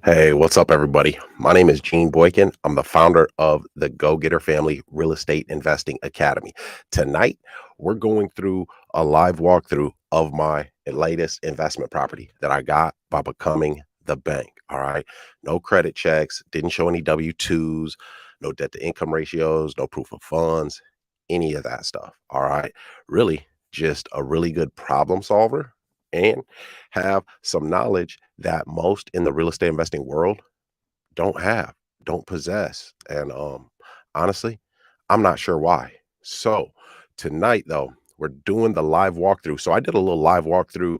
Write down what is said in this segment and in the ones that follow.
Hey, what's up, everybody? My name is Gene Boykin. I'm the founder of the GoGetter Family Real Estate Investing Academy. Tonight, we're going through a live walkthrough of my latest investment property that I got by becoming the bank. All right. No credit checks, didn't show any W 2s, no debt to income ratios, no proof of funds, any of that stuff. All right. Really, just a really good problem solver and have some knowledge that most in the real estate investing world don't have, don't possess. And honestly, I'm not sure why. So tonight though, we're doing the live walkthrough. So I did a little live walkthrough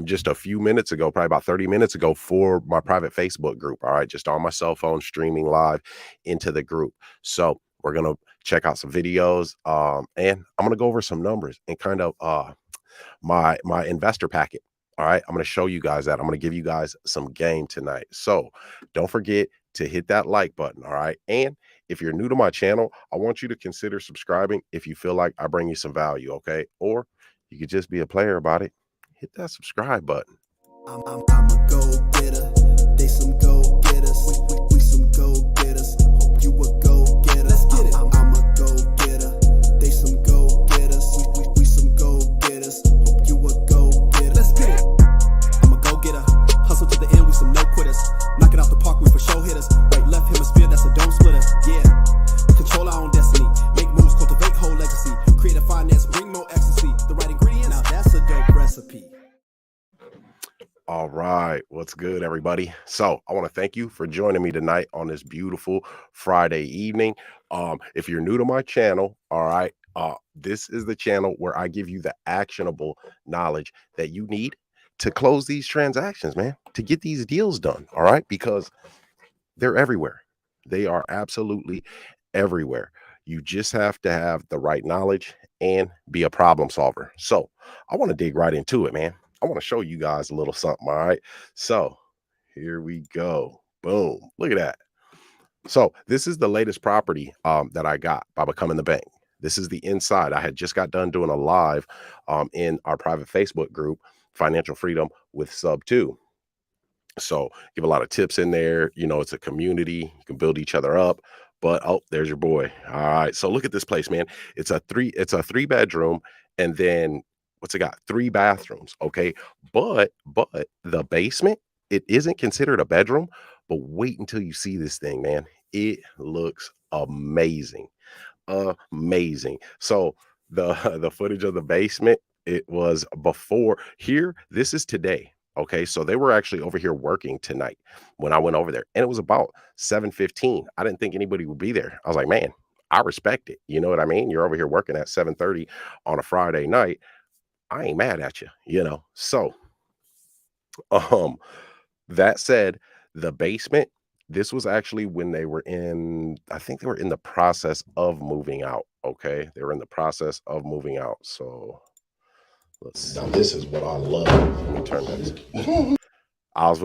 just a few minutes ago, probably about 30 minutes ago for my private Facebook group. All right, just on my cell phone streaming live into the group. So we're gonna check out some videos and I'm gonna go over some numbers and kind of my investor packet. All right, I'm going to show you guys that. I'm going to give you guys some game tonight. So don't forget to hit that like button. All right. And if you're new to my channel, I want you to consider subscribing if you feel like I bring you some value. Okay. Or you could just be a player about it. Hit that subscribe button. I'm a go-getter. They some go-getters. We some go-getters. Hope you a go-getter. Let's get it. I'm a go-getter. They some go-getters. We some go-getters. Hope you a go-getter. Let's get it. I'm a go-getter. Hustle to the end. We some no quitters. Knock it out the park. We for show hitters. Right, left hemisphere. That's a dome splitter. Yeah. Control our own destiny. Make moves. Cultivate whole legacy. Create a finance. Bring more ecstasy. The right ingredients. Now that's a dope recipe. All right, what's good, everybody? So I want to thank you for joining me tonight on this beautiful Friday evening. If you're new to my channel, all right, this is the channel where I give you the actionable knowledge that you need to close these transactions, man, to get these deals done. All right, because they're everywhere. They are absolutely everywhere. You just have to have the right knowledge and be a problem solver. So I want to dig right into it, man. I want to show you guys a little something. All right. So here we go. Boom. Look at that. So this is the latest property that I got by becoming the bank. This is the inside. I had just got done doing a live in our private Facebook group, Financial Freedom with Sub 2. So give a lot of tips in there. You know, it's a community. You can build each other up. But oh, there's your boy. All right. So look at this place, man. It's a three bedroom, and then what's it got? Three bathrooms. Okay. But the basement, it isn't considered a bedroom. But wait until you see this thing, man. It looks amazing. Amazing. So the the footage of the basement, it was before here. This is today. Okay, so they were actually over here working tonight when I went over there, and it was about 7:15. I didn't think anybody would be there. I was like, man, I respect it. You know what I mean? You're over here working at 7:30 on a Friday night. I ain't mad at you, you know. So, um, that said, the basement, this was actually when they were in, I think they were in the process of moving out. Okay. They were in the process of moving out. So let's see. Now, this is what I love. Let me turn this. I was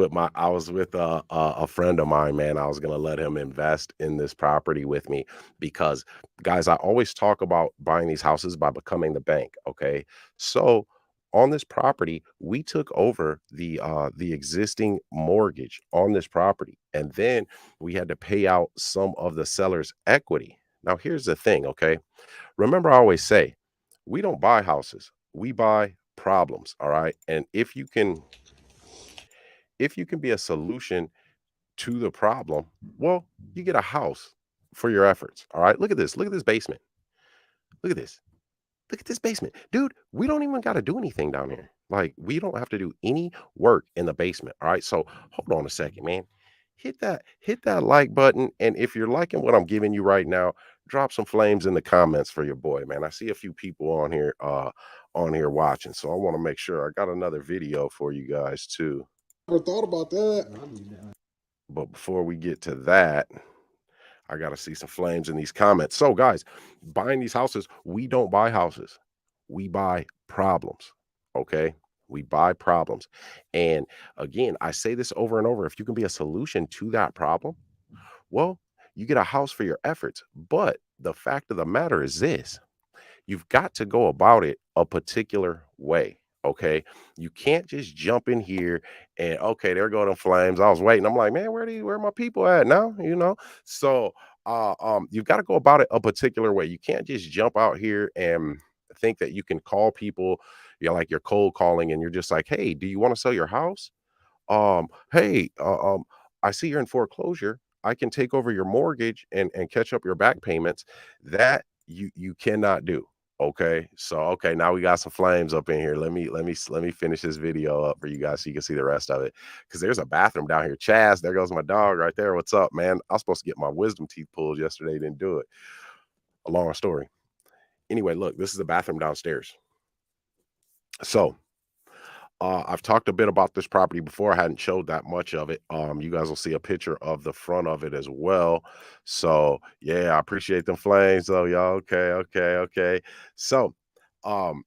with a friend of mine, man. I was gonna let him invest in this property with me because, guys, I always talk about buying these houses by becoming the bank. Okay, so on this property, we took over the existing mortgage on this property, and then we had to pay out some of the seller's equity. Now, here's the thing. Okay, remember, I always say we don't buy houses; we buy problems. All right, and if you can be a solution to the problem, well, you get a house for your efforts. All right. Look at this. Look at this basement. Look at this. Look at this basement. Dude, we don't even got to do anything down here. Like, we don't have to do any work in the basement. All right. So hold on a second, man. Hit that like button. And if you're liking what I'm giving you right now, drop some flames in the comments for your boy, man. I see a few people on here watching. So I want to make sure I got another video for you guys too. Never thought about that. But before we get to that, I got to see some flames in these comments. So, guys, buying these houses, we don't buy houses. We buy problems. Okay. We buy problems. And again, I say this over and over. If you can be a solution to that problem, well, you get a house for your efforts. But the fact of the matter is this: you've got to go about it a particular way. Okay, you can't just jump in here and okay, there go the flames. I was waiting. I'm like, man, where my people at now? So you've got to go about it a particular way. You can't just jump out here and think that you can call people, like you're cold calling, and you're just like, hey, do you want to sell your house? Hey, I see you're in foreclosure. I can take over your mortgage and catch up your back payments. That you cannot do. Okay. So okay, now we got some flames up in here. Let me finish this video up for you guys so you can see the rest of it. Cause there's a bathroom down here. Chaz, there goes my dog right there. What's up, man? I was supposed to get my wisdom teeth pulled yesterday, didn't do it. A long story. Anyway, look, this is the bathroom downstairs. So I've talked a bit about this property before. I hadn't showed that much of it. You guys will see a picture of the front of it as well. So yeah, I appreciate the flames. Oh, y'all. Okay, okay, okay. So, um,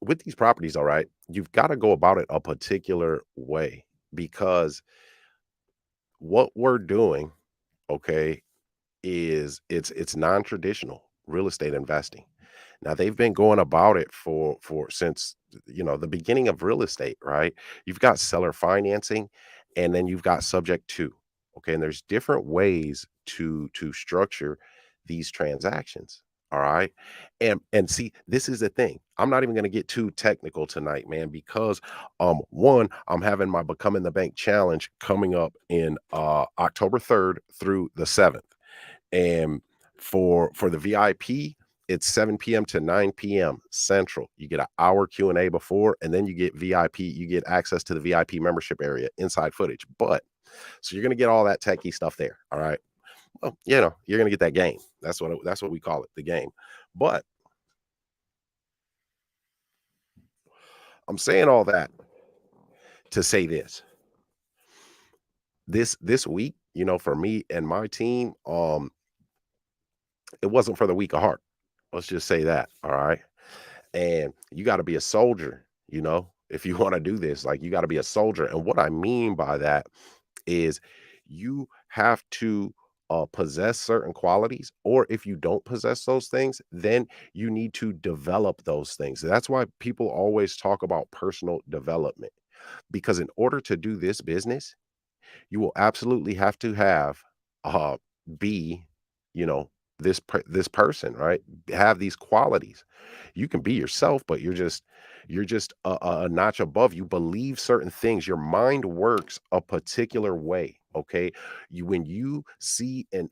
with these properties, all right, you've got to go about it a particular way because what we're doing, okay, is it's non-traditional real estate investing. Now they've been going about it for since the beginning of real estate, right? You've got seller financing and then you've got subject to. Okay, and there's different ways to structure these transactions. All right. And see, this is the thing. I'm not even going to get too technical tonight, man, because one, I'm having my Becoming the Bank challenge coming up in October 3rd through the 7th. And for the VIP, it's 7 p.m. to 9 p.m. Central. You get an hour Q&A before, and then you get VIP. You get access to the VIP membership area, inside footage. But so you're gonna get all that techie stuff there. All right. Well, you're gonna get that game. That's what we call it, the game. But I'm saying all that to say this. This week, for me and my team, it wasn't for the weak of heart. Let's just say that. All right. And you got to be a soldier, if you want to do this. Like, you got to be a soldier. And what I mean by that is you have to possess certain qualities, or if you don't possess those things, then you need to develop those things. That's why people always talk about personal development, because in order to do this business, you will absolutely have to have uh be you know this person, right? Have these qualities. You can be yourself, but you're just a notch above. You believe certain things. Your mind works a particular way. Okay, when you see an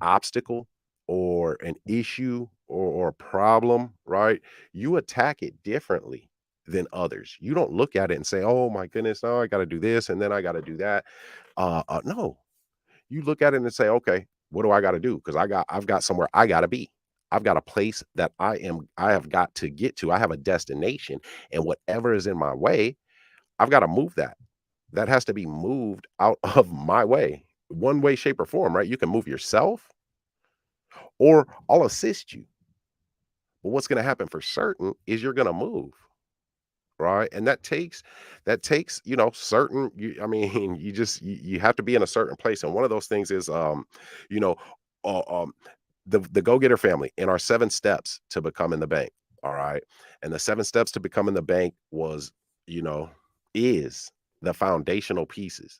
obstacle or an issue or a problem, right, you attack it differently than others. You don't look at it and say, "Oh my goodness, oh, I got to do this and then I got to do that." No, you look at it and say, "Okay, what do I got to do? Because I've got somewhere I got to be. I've got a place that I have got to get to. I have a destination, and whatever is in my way, I've got to move that. That has to be moved out of my way, one way, shape, or form, right? You can move yourself, or I'll assist you. But what's going to happen for certain is you're going to move. Right, and that takes certain I mean, you have to be in a certain place, and one of those things is you know uh, um the go-getter family in our 7 steps to becoming the bank. All right, and the 7 steps to becoming the bank was you know is the foundational pieces.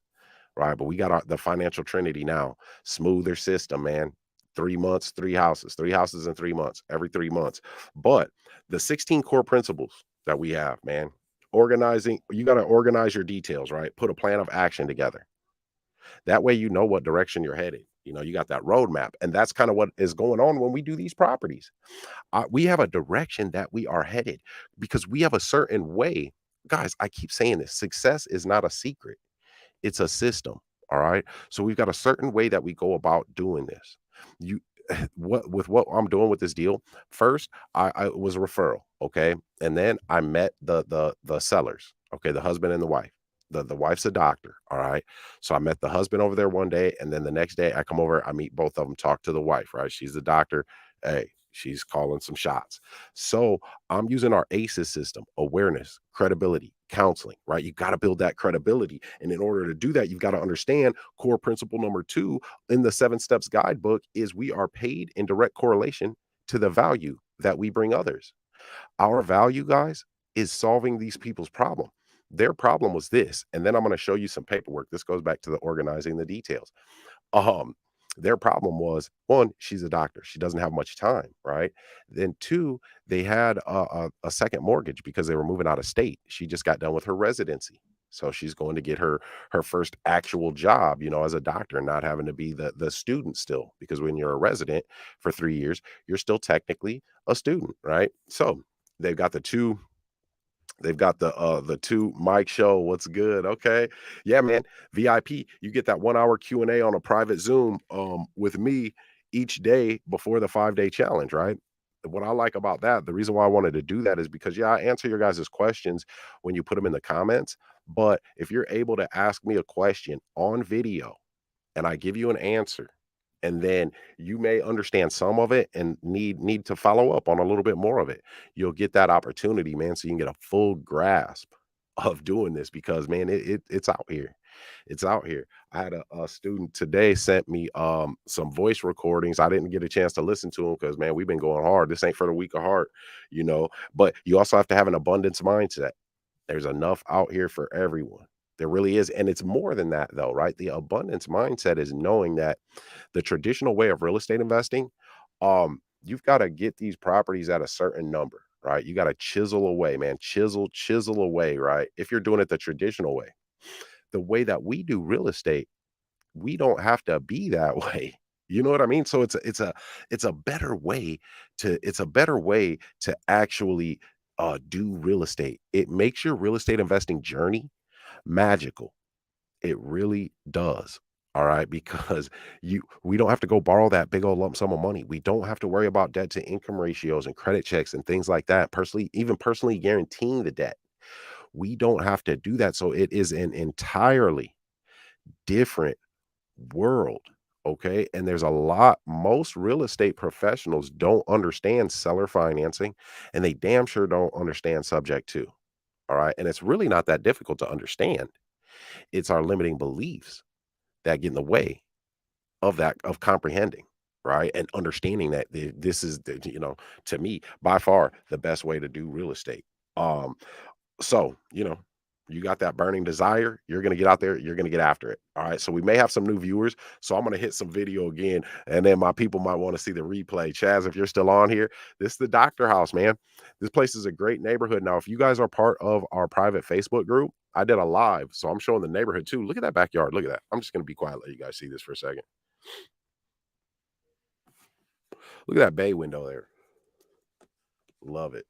Right, but we got the financial trinity now. Smoother system, man. 3 months, three houses in 3 months, every 3 months. But the 16 core principles that we have, man, organizing, you got to organize your details, right? Put a plan of action together. That way, you know what direction you're headed. You got that roadmap. And that's kind of what is going on when we do these properties. We have a direction that we are headed because we have a certain way. Guys, I keep saying this, success is not a secret, it's a system. All right. So we've got a certain way that we go about doing this. You what I'm doing with this deal. First, I was a referral. Okay. And then I met the sellers. Okay, the husband and the wife. The wife's a doctor. All right. So I met the husband over there one day, and then the next day I come over, I meet both of them, talk to the wife, right? She's the doctor. Hey, she's calling some shots. So I'm using our ACEs system: awareness, credibility, counseling, right? You got to build that credibility. And in order to do that, you've got to understand core principle number 2 in the 7 steps guidebook is we are paid in direct correlation to the value that we bring others. Our value, guys, is solving these people's problem. Their problem was this, and then I'm going to show you some paperwork. This goes back to the organizing the details. Um, their problem was one, she's a doctor. She doesn't have much time, right? Then two, they had a second mortgage because they were moving out of state. She just got done with her residency. So she's going to get her first actual job, as a doctor, not having to be the student still. Because when you're a resident for 3 years, you're still technically a student, right? So they've got the two Mike show. What's good? Okay. Yeah, man. VIP, you get that 1 hour Q&A on a private Zoom with me each day before the 5-day challenge, right? What I like about that, the reason why I wanted to do that is because yeah, I answer your guys' questions when you put them in the comments. But if you're able to ask me a question on video and I give you an answer, and then you may understand some of it and need to follow up on a little bit more of it. You'll get that opportunity, man, so you can get a full grasp of doing this because man, it's out here. It's out here. I had a student today sent me some voice recordings. I didn't get a chance to listen to them because man, we've been going hard. This ain't for the weak of heart, you know. But you also have to have an abundance mindset. There's enough out here for everyone. There really is. And it's more than that, though, right? The abundance mindset is knowing that the traditional way of real estate investing, you've got to get these properties at a certain number, right? You got to chisel away, man. Chisel away, right? If you're doing it the traditional way. The way that we do real estate, we don't have to be that way. You know what I mean? So it's a better way to actually do real estate. It makes your real estate investing journey magical. It really does. All right, because we don't have to go borrow that big old lump sum of money. We don't have to worry about debt to income ratios and credit checks and things like that. Personally guaranteeing the debt. We don't have to do that. So it is an entirely different world. Okay. And there's a lot, most real estate professionals don't understand seller financing and they damn sure don't understand subject to. All right. And it's really not that difficult to understand. It's our limiting beliefs that get in the way of that, of comprehending, right? And understanding that this is to me by far the best way to do real estate. Um, so, you got that burning desire, you're going to get out there, you're going to get after it. All right. So we may have some new viewers. So I'm going to hit some video again. And then my people might want to see the replay. Chaz, if you're still on here, this is the Doctor House, man. This place is a great neighborhood. Now, if you guys are part of our private Facebook group, I did a live. So I'm showing the neighborhood too. Look at that backyard. Look at that. I'm just going to be quiet, let you guys see this for a second. Look at that bay window there. Love it.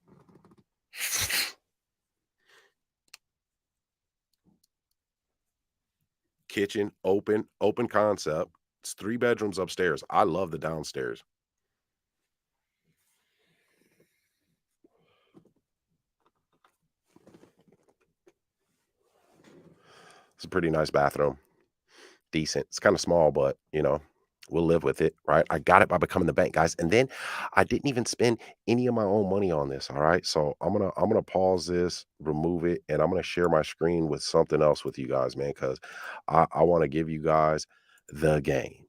Kitchen, open concept. It's 3 bedrooms upstairs. I love the downstairs. It's a pretty nice bathroom. Decent. It's kind of small, but we'll live with it, right? I got it by becoming the bank, guys. And then I didn't even spend any of my own money on this. All right. So I'm gonna pause this, remove it, and I'm gonna share my screen with something else with you guys, man, because I want to give you guys the game.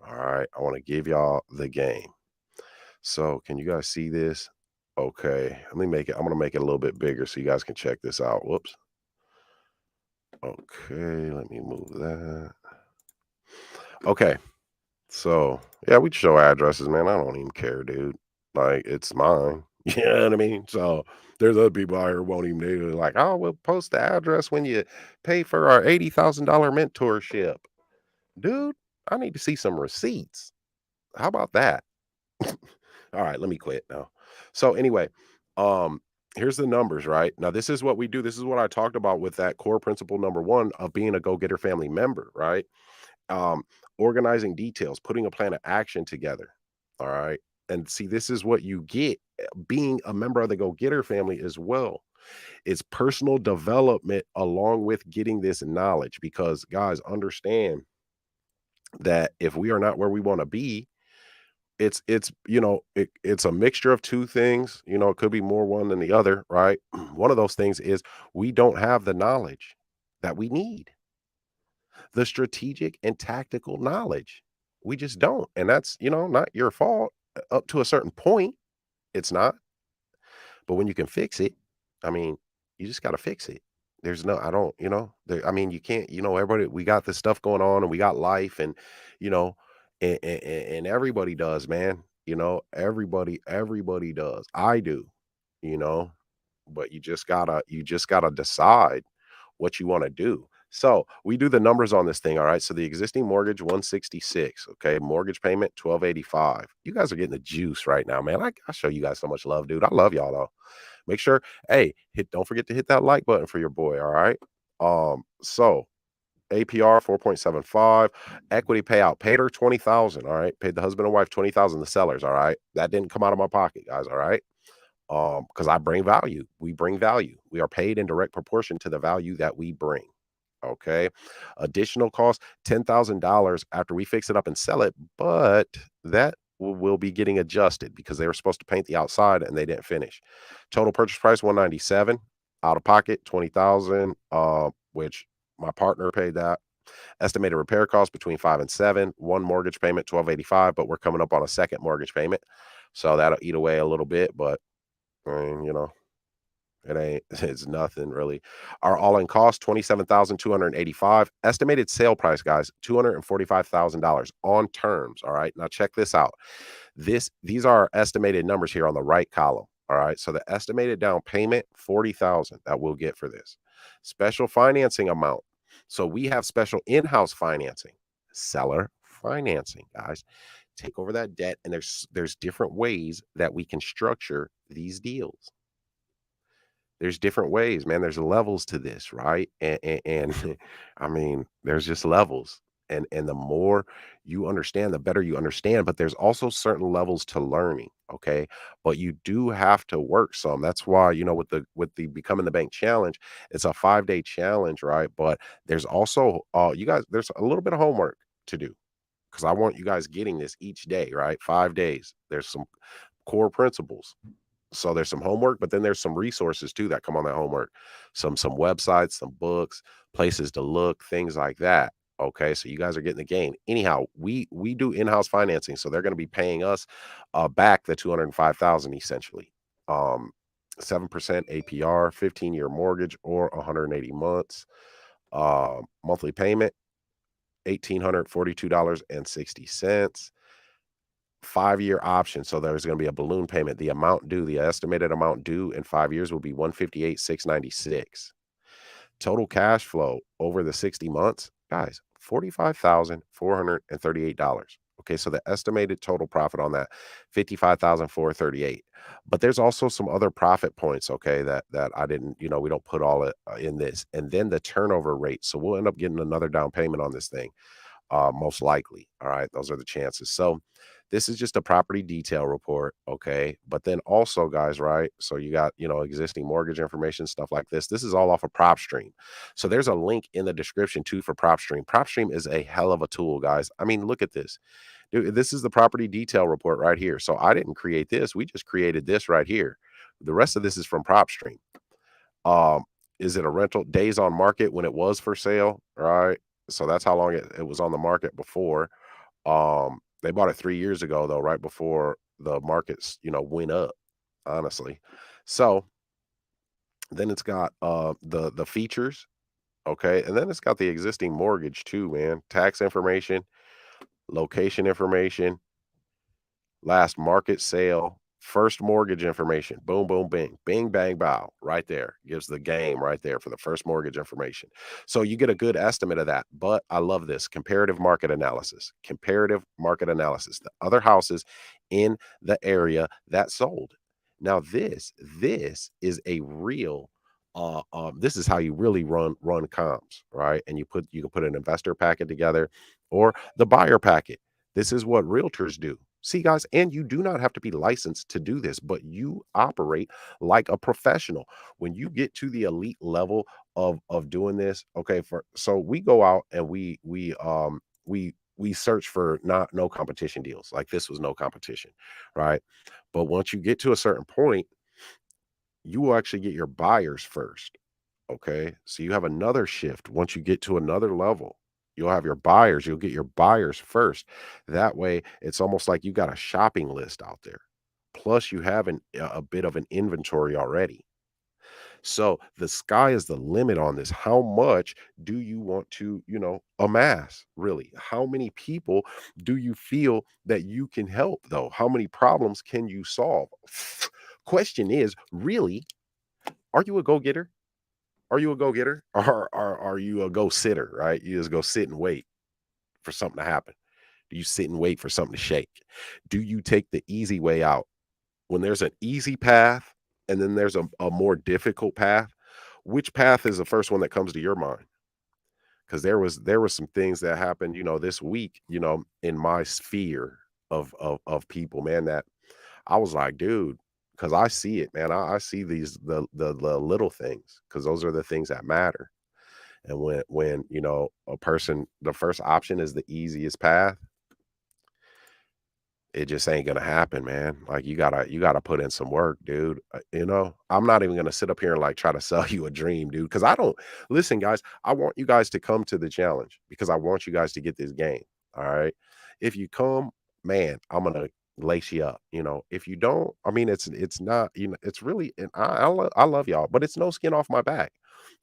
All right. I want to give y'all the game. So can you guys see this? Okay. I'm gonna make it a little bit bigger so you guys can check this out. Whoops. Okay, let me move that. Okay. So, yeah, we show addresses, man. I don't even care, dude. Like, it's mine. You know what I mean? So, there's other people out here who won't even do it. Like, oh, we'll post the address when you pay for our $80,000 mentorship. Dude, I need to see some receipts. How about that? All right, let me quit now. So, anyway, um, here's the numbers, right? Now, this is what we do. This is what I talked about with that core principle number one of being a go getter family member, right? um, Organizing details, putting a plan of action together. All right. And see, this is what you get being a member of the Go Getter family as well. It's personal development along with getting this knowledge because, guys, understand that if we are not where we want to be, it's a mixture of two things. It could be more one than the other, right? One of those things is we don't have the knowledge that we need, the strategic and tactical knowledge. We just don't. And that's, not your fault up to a certain point. It's not. But when you can fix it, I mean, you just gotta fix it. There's no I don't, I mean, you can't, everybody we got this stuff going on and we got life and, you know, and everybody does, man. Everybody does. I do, you know, but you just gotta decide what you want to do. So we do the numbers on this thing. All right. So the existing mortgage 166. Okay. Mortgage payment 1285. You guys are getting the juice right now, man. I show you guys so much love, dude. I love y'all though. Make sure, hey, don't forget to hit that like button for your boy. All right. So APR 4.75, equity payout, paid her 20,000. All right. Paid the husband and wife 20,000, the sellers. All right. That didn't come out of my pocket, guys. All right. Because I bring value. We bring value. We are paid in direct proportion to the value that we bring. Okay. Additional cost $10,000 after we fix it up and sell it, but that will be getting adjusted because they were supposed to paint the outside and they didn't finish. Total purchase price 197, out of pocket 20,000, which my partner paid that. Estimated repair cost between 5 and 7. One mortgage payment 1285, but we're coming up on a second mortgage payment, so that'll eat away a little bit, but I mean, it ain't it's nothing really. Our all-in cost, 27,285. Estimated sale price, guys, $245,000 on terms. All right. Now check this out. These are our estimated numbers here on the right column. All right. So the estimated down payment, 40,000 that we'll get for this. Special financing amount. So we have special in-house financing, seller financing, guys. Take over that debt, and there's different ways that we can structure these deals. There's different ways, man. There's levels to this, right? And I mean, there's just levels. And the more you understand, the better you understand. But there's also certain levels to learning, okay? But you do have to work some. That's why, with the Becoming the Bank challenge, it's a 5-day challenge, right? But there's also you guys, there's a little bit of homework to do because I want you guys getting this each day, right? 5 days. There's some core principles, so there's some homework, but then there's some resources too that come on that homework. Some websites, some books, places to look, things like that. Okay, so you guys are getting the game. Anyhow, we do in-house financing, so they're going to be paying us back the 205,000 essentially. 7% APR, 15-year mortgage, or 180 months. Monthly payment $1,842.60. 5-year option. So there's going to be a balloon payment. The estimated amount due in 5 years will be 158,696. Total cash flow over the 60 months, guys, $45,438. Okay, so the estimated total profit on that, 55,438. But there's also some other profit points, okay, that I didn't, we don't put all it in this. And then the turnover rate. So we'll end up getting another down payment on this thing, most likely. All right, those are the chances. So this is just a property detail report, okay? But then also, guys, right? So you got, existing mortgage information, stuff like this. This is all off of PropStream. So there's a link in the description too for PropStream. PropStream is a hell of a tool, guys. I mean, look at this. Dude, this is the property detail report right here. So I didn't create this. We just created this right here. The rest of this is from PropStream. Um, is it a rental? Days on market when it was for sale, right? So that's how long it was on the market before. They bought it 3 years ago though, right before the markets, went up, honestly. So then it's got the features, okay, and then it's got the existing mortgage too, man. Tax information, location information, last market sale, first mortgage information. Boom, boom, bing, bing, bang, bow. Right there gives the game right there for the first mortgage information. So you get a good estimate of that. But I love this comparative market analysis. Comparative market analysis. The other houses in the area that sold. Now this is a real. This is how you really run comps, right? And you can put an investor packet together or the buyer packet. This is what realtors do. See, guys, and you do not have to be licensed to do this, but you operate like a professional. When you get to the elite level of doing this, okay, so we go out and we search for not no competition deals. Like this was no competition, right? But once you get to a certain point, you will actually get your buyers first. Okay. So you have another shift. Once you get to another level, you'll have your buyers, you'll get your buyers first. That way, it's almost like you got a shopping list out there. Plus, you have a bit of an inventory already. So the sky is the limit on this. How much do you want to, amass really? How many people do you feel that you can help though? How many problems can you solve? Question is really, are you a go-getter? Are you a go-getter? Or are you a go-sitter, right? You just go sit and wait for something to happen. Do you sit and wait for something to shake? Do you take the easy way out? When there's an easy path and then there's a more difficult path, which path is the first one that comes to your mind? Because there was some things that happened, this week, in my sphere of people, man, that I was like, dude, because I see it, man. I see these the little things because those are the things that matter. And when a person, the first option is the easiest path, it just ain't gonna happen, man. Like you gotta put in some work, dude. I'm not even gonna sit up here and like try to sell you a dream, dude. Cause I don't listen, guys. I want you guys to come to the challenge because I want you guys to get this game. All right. If you come, man, I'm gonna lace you up. If you don't, I mean, it's not, it's really, and I love y'all, but it's no skin off my back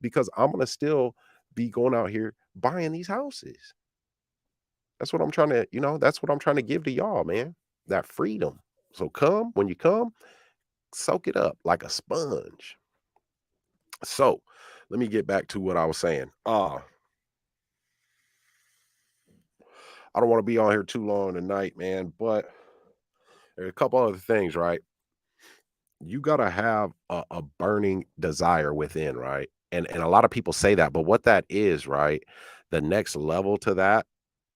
because I'm gonna still be going out here buying these houses. That's what I'm trying to give to y'all, man. That freedom. So come, when you come, soak it up like a sponge. So let me get back to what I was saying. I don't want to be on here too long tonight, man, but there are a couple other things, right? You gotta have a burning desire within, right? And a lot of people say that, but what that is, right? The next level to that,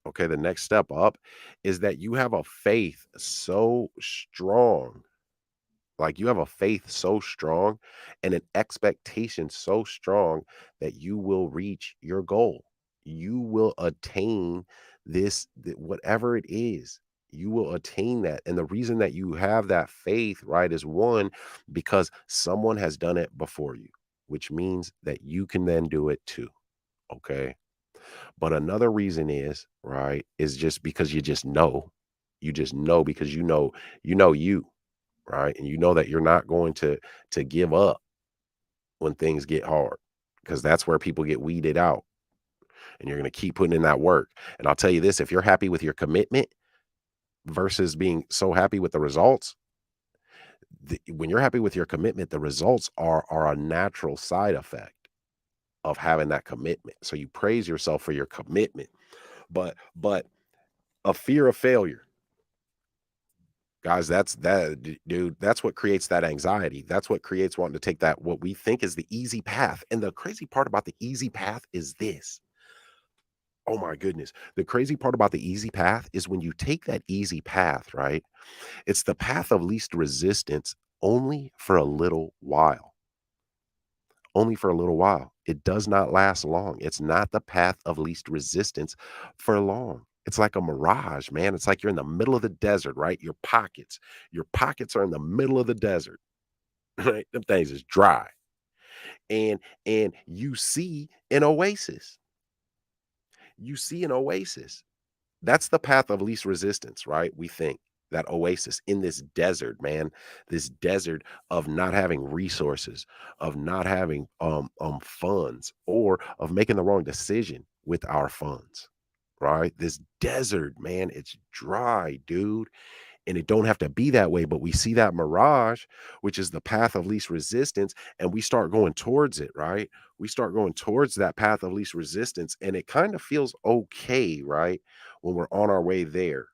okay, the next step up is that you have a faith so strong. Like you have a faith so strong and an expectation so strong that you will reach your goal. You will attain whatever it is. You will attain that. And the reason that you have that faith, right, is one, because someone has done it before you, which means that you can then do it too. Okay. But another reason is, right, is just because you just know. You just know because you, right? And you know that you're not going to give up when things get hard because that's where people get weeded out and you're going to keep putting in that work. And I'll tell you this, if you're happy with your commitment versus being so happy with the results, when you're happy with your commitment, the results are a natural side effect of having that commitment. So you praise yourself for your commitment, but a fear of failure. Guys, dude, that's what creates that anxiety. That's what creates wanting to take that what we think is the easy path. And the crazy part about the easy path is this. Oh my goodness. The crazy part about the easy path is when you take that easy path, right? It's the path of least resistance only for a little while. Only for a little while. It does not last long. It's not the path of least resistance for long. It's like a mirage, man. It's like you're in the middle of the desert, right? Your pockets are in the middle of the desert, right? Them things is dry. And you see an oasis. You see an oasis. That's the path of least resistance, right? We think that oasis in this desert, man, this desert of not having resources, of not having funds, or of making the wrong decision with our funds, right? This desert, man, it's dry, dude. And it don't have to be that way, but we see that mirage, which is the path of least resistance, and we start going towards it, right? We start going towards that path of least resistance, and it kind of feels okay, right? When we're on our way there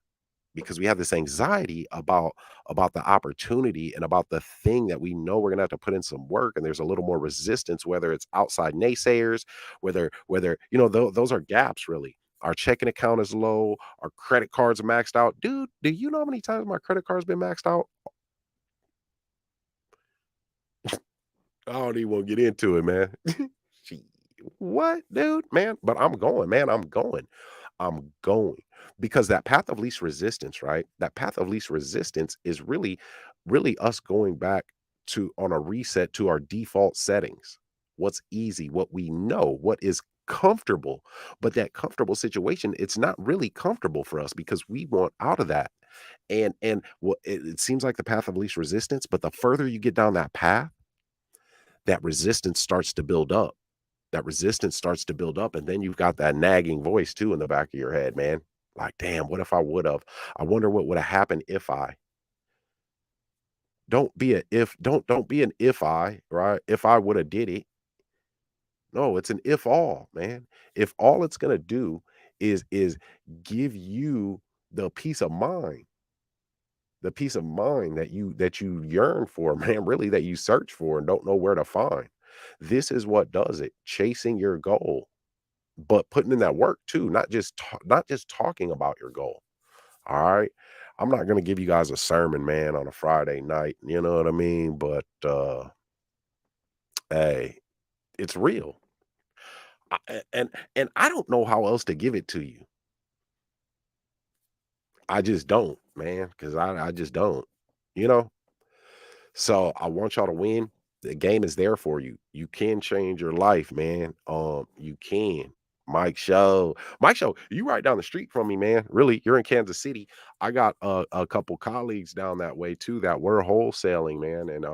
because we have this anxiety about the opportunity and about the thing that we know we're going to have to put in some work, and there's a little more resistance, whether it's outside naysayers, whether those are gaps really. Our checking account is low, our credit cards are maxed out. Dude, do you know how many times my credit card's been maxed out? I don't even want to get into it, man. Gee, what, dude, man? But I'm going, man. I'm going because that path of least resistance, right? That path of least resistance is really us going back to on a reset to our default settings. What's easy, what we know, what is comfortable. But that comfortable situation, it's not really comfortable for us because we want out of that. And what it seems like the path of least resistance, but the further you get down that path, that resistance starts to build up. That resistance starts to build up, and then you've got that nagging voice too in the back of your head, man. Like, damn, what if I would have? I wonder what would have happened if I. Don't be a if. Don't be an if I, right? If I would have did it. No, it's an if all, man. If all it's gonna do is give you the peace of mind, the peace of mind that you yearn for, man, really that you search for and don't know where to find. This is what does it. Chasing your goal, but putting in that work too, not just talking about your goal. All right. I'm not gonna give you guys a sermon, man, on a Friday night. You know what I mean? But hey, it's real. And I don't know how else to give it to you. I just don't, man, because I just don't. You know? So I want y'all to win. The game is there for you. You can change your life, man. You can. Mike Show, you right down the street from me, man. Really, you're in Kansas City. I got a couple colleagues down that way too that were wholesaling, man, and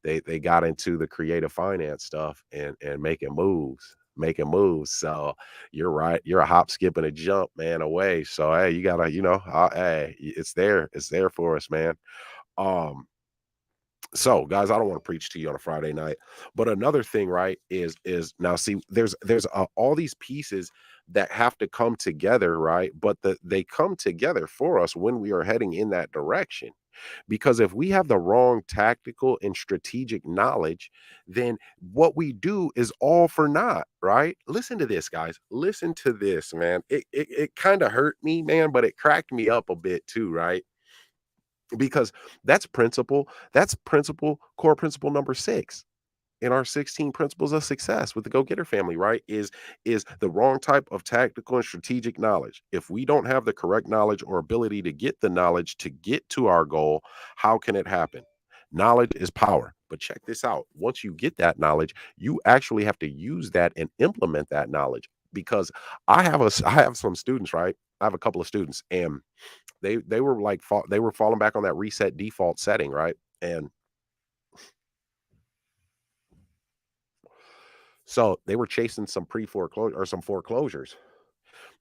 they got into the creative finance stuff and making moves. So you're right. You're a hop, skip, and a jump, man, away. So hey, you gotta, hey, it's there for us, man. Um, so, guys, I don't want to preach to you on a Friday night, but another thing, right, is now see, there's all these pieces that have to come together, right? But they come together for us when we are heading in that direction. Because if we have the wrong tactical and strategic knowledge, then what we do is all for naught, right? Listen to this, guys. Listen to this, man. It kind of hurt me, man, but it cracked me up a bit too, right? Because core principle number 6 in our 16 principles of success with the go-getter family, right? Is the wrong type of tactical and strategic knowledge. If we don't have the correct knowledge or ability to get the knowledge to get to our goal, how can it happen? Knowledge is power. But check this out. Once you get that knowledge, you actually have to use that and implement that knowledge. Because I have some students, right? I have a couple of students, and they were like they were falling back on that reset default setting, right? And so they were chasing some pre-foreclosure or some foreclosures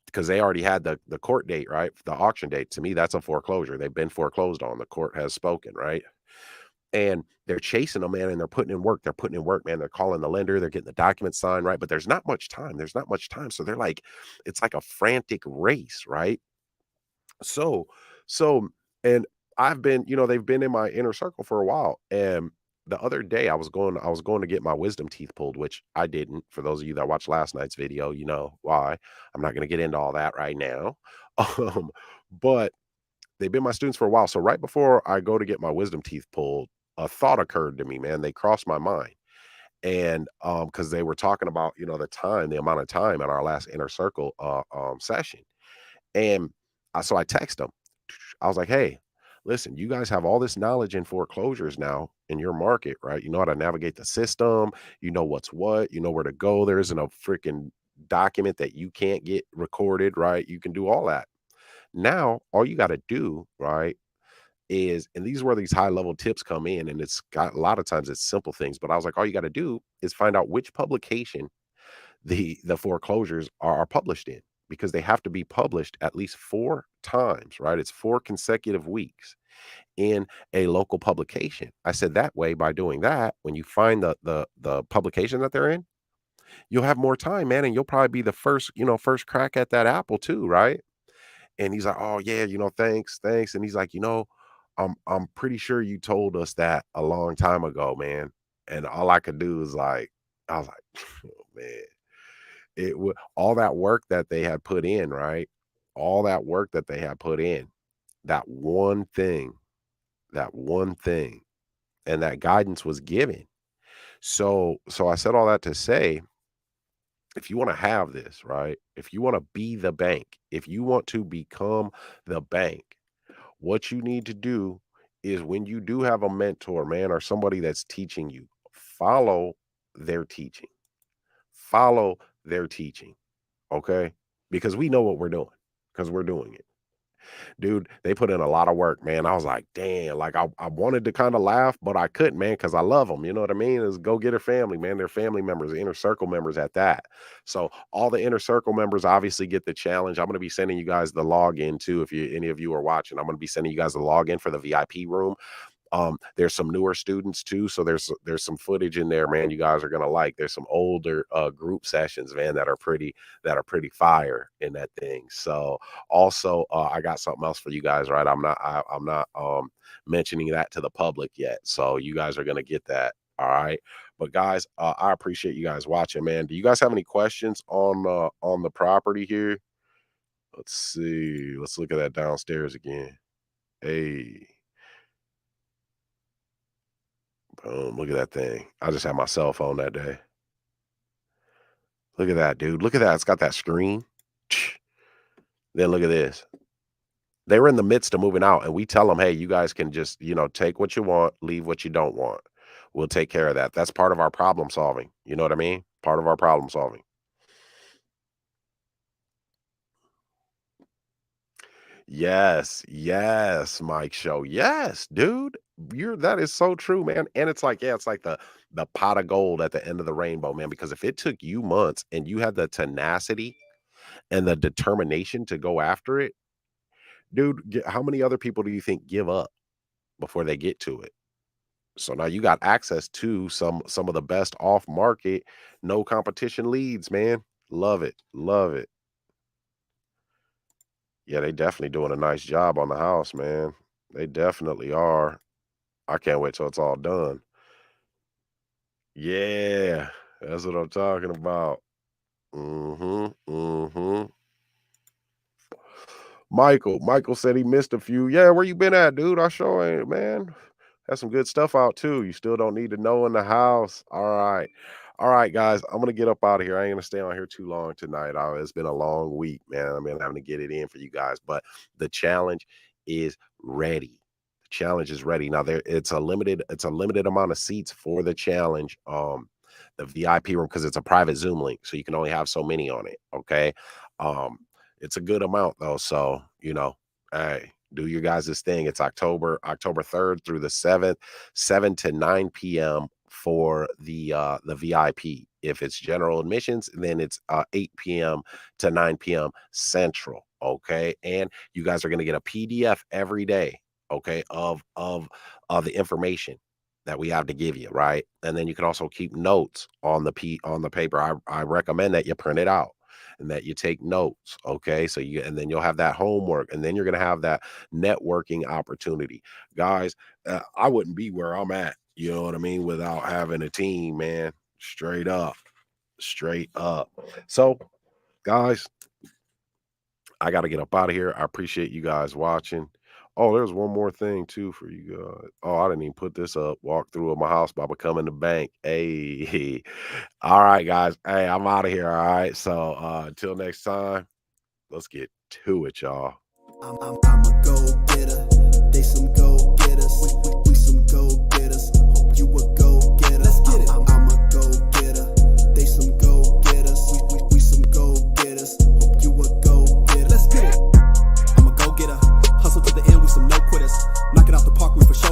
because they already had the court date, right? The auction date. To me, that's a foreclosure. They've been foreclosed on. The court has spoken, right? And they're chasing them, man, and they're putting in work. They're putting in work, man. They're calling the lender. They're getting the documents signed, right? But there's not much time. There's not much time. So they're like, it's like a frantic race, right? So, so, and I've been, they've been in my inner circle for a while. And the other day I was going to get my wisdom teeth pulled, which I didn't. For those of you that watched last night's video, you know why. I'm not going to get into all that right now. Um, but they've been my students for a while. So right before I go to get my wisdom teeth pulled, a thought occurred to me, man. They crossed my mind. And because they were talking about, the amount of time at our last inner circle session. And so I text them. I was like, "Hey, listen, you guys have all this knowledge in foreclosures now in your market, right? You know how to navigate the system, you know what's what, you know where to go. There isn't a freaking document that you can't get recorded, right? You can do all that. Now, all you got to do, right, and these where these high level tips come in, and it's got a lot of times it's simple things, but I was like, all you got to do is find out which publication the foreclosures are published in because they have to be published at least 4 times, right? It's 4 consecutive weeks in a local publication. I said that way by doing that, when you find the publication that they're in, you'll have more time, man, and you'll probably be the first, first crack at that apple too, right? And he's like, "Oh yeah, thanks, thanks." And he's like, I'm pretty sure you told us that a long time ago, man." And all I could do is like, I was like, "Oh man." All that work that they had put in, right? All that work that they had put in, that one thing, that one thing, and that guidance was given. So I said all that to say, if you want to have this, right? If you want to be the bank, if you want to become the bank, what you need to do is when you do have a mentor, man, or somebody that's teaching you, follow their teaching. Follow their teaching. Okay? Because we know what we're doing because we're doing it. Dude, they put in a lot of work, man. I was like, damn, like I wanted to kind of laugh, but I couldn't, man, because I love them. You know what I mean? It's go getter family, man. They're family members, inner circle members at that. So all the inner circle members obviously get the challenge. I'm gonna be sending you guys the login too. If you any of you are watching, I'm gonna be sending you guys the login for the VIP room. There's some newer students too, so there's some footage in there, man. You guys are gonna like. There's some older group sessions, man, that are pretty fire in that thing. So also, I got something else for you guys, right? I'm not mentioning that to the public yet, so you guys are gonna get that. All right, but guys, I appreciate you guys watching, man. Do you guys have any questions on the property here? Let's see. Let's look at that downstairs again. Hey. Boom, look at that thing. I just had my cell phone that day. Look at that, dude. Look at that. It's got that screen. Then look at this. They were in the midst of moving out, and we tell them, hey, you guys can just, take what you want, leave what you don't want. We'll take care of that. That's part of our problem solving. You know what I mean? Part of our problem solving. Yes, yes, Mike Show. Yes, dude. That is so true, man. And it's like, yeah, it's like the pot of gold at the end of the rainbow, man. Because if it took you months and you had the tenacity and the determination to go after it, dude, how many other people do you think give up before they get to it? So now you got access to some of the best off market, no competition leads, man. Love it. Love it. Yeah, they definitely doing a nice job on the house, man. They definitely are. I can't wait till it's all done. Yeah, that's what I'm talking about. Mhm, mhm. Michael said he missed a few. Yeah, where you been at, dude? I sure ain't, man. Has some good stuff out too. You still don't need to know in the house. All right. All right, guys. I'm gonna get up out of here. I ain't gonna stay on here too long tonight. It's been a long week, man. I've been having to get it in for you guys. But the challenge is ready. The challenge is ready. Now it's a limited amount of seats for the challenge. The VIP room, because it's a private Zoom link, so you can only have so many on it. Okay. Um, it's a good amount though. So, hey, do your guys' thing. It's October 3rd through the 7th, 7 to 9 p.m. for the VIP. If it's general admissions, then it's 8 p.m. to 9 p.m. Central. Okay. And you guys are gonna get a PDF every day, okay, of the information that we have to give you, right? And then you can also keep notes on the paper. I recommend that you print it out and that you take notes, okay? And then you'll have that homework, and then you're going to have that networking opportunity. Guys, I wouldn't be where I'm at, you know what I mean, without having a team, man. Straight up. Straight up. So, guys, I got to get up out of here. I appreciate you guys watching. Oh, there's one more thing too for you guys. Oh, I didn't even put this up. Walk through of my house by becoming the bank. Hey, all right, guys. Hey, I'm out of here. All right. So until next time, let's get to it, y'all. I'm a go-getter. They some go-getters. We some go-getters. Hope you a go-getter. Let's get it. I'm a go-getter. They some go-getters. We some go-getters. Hope you a go-getter. Let's get it. I'm a go-getter. Hustle to the end. We some no quitters. Knock it out the park. We for sure.